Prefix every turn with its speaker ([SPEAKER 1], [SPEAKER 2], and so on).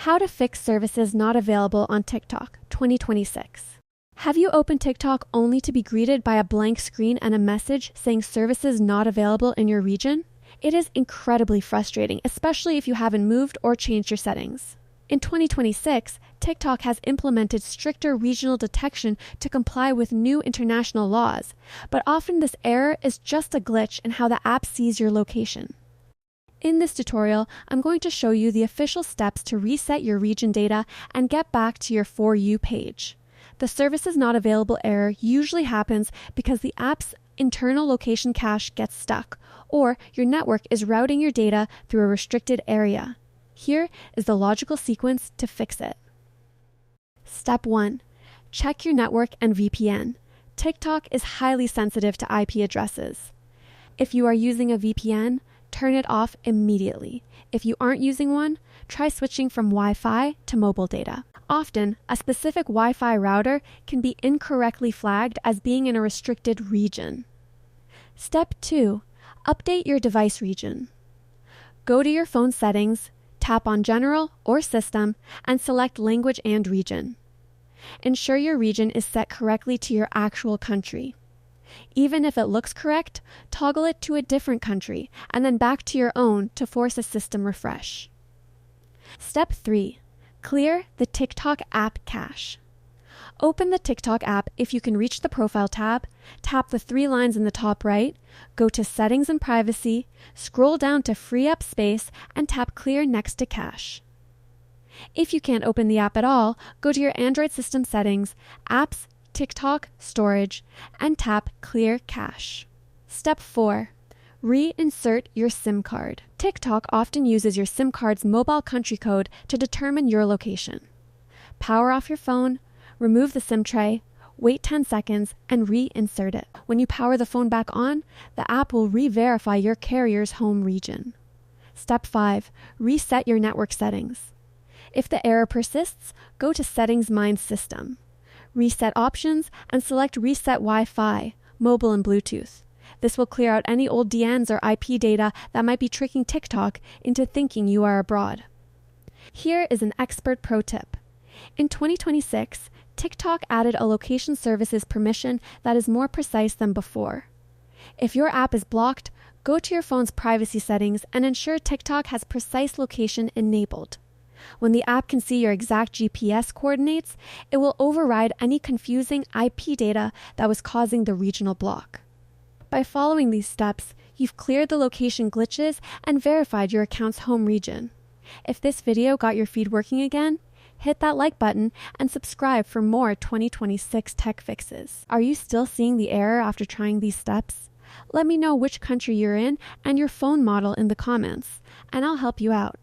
[SPEAKER 1] How to fix services not available on TikTok 2026. Have you opened TikTok only to be greeted by a blank screen and a message saying services not available in your region? It is incredibly frustrating, especially if you haven't moved or changed your settings. In 2026, TikTok has implemented stricter regional detection to comply with new international laws, but often this error is just a glitch in how the app sees your location. In this tutorial, I'm going to show you the official steps to reset your region data and get back to your For You page. The services not available error usually happens because the app's internal location cache gets stuck, or your network is routing your data through a restricted area. Here is the logical sequence to fix it. Step 1. Check your network and VPN. TikTok is highly sensitive to IP addresses. If you are using a VPN, turn it off immediately. If you aren't using one, try switching from Wi-Fi to mobile data. Often, a specific Wi-Fi router can be incorrectly flagged as being in a restricted region. Step 2. Update your device region. Go to your phone settings, tap on General or System, and select Language and Region. Ensure your region is set correctly to your actual country. Even if it looks correct, toggle it to a different country and then back to your own to force a system refresh. Step 3. Clear the TikTok app cache. Open the TikTok app if you can reach the Profile tab, tap the 3 lines in the top right, go to Settings and Privacy, scroll down to Free Up Space, and tap Clear next to Cache. If you can't open the app at all, go to your Android system settings, Apps, TikTok, Storage, and tap Clear Cache. Step 4. Reinsert your SIM card. TikTok often uses your SIM card's mobile country code to determine your location. Power off your phone, remove the SIM tray, wait 10 seconds, and reinsert it. When you power the phone back on, the app will re-verify your carrier's home region. Step 5. Reset your network settings. If the error persists, go to Settings Mind System. Reset Options, and select Reset Wi-Fi, Mobile and Bluetooth. This will clear out any old DNs or IP data that might be tricking TikTok into thinking you are abroad. Here is an expert pro tip. In 2026, TikTok added a location services permission that is more precise than before. If your app is blocked, go to your phone's privacy settings and ensure TikTok has precise location enabled. When the app can see your exact GPS coordinates, it will override any confusing IP data that was causing the regional block. By following these steps, you've cleared the location glitches and verified your account's home region. If this video got your feed working again, hit that like button and subscribe for more 2026 tech fixes. Are you still seeing the error after trying these steps? Let me know which country you're in and your phone model in the comments, and I'll help you out.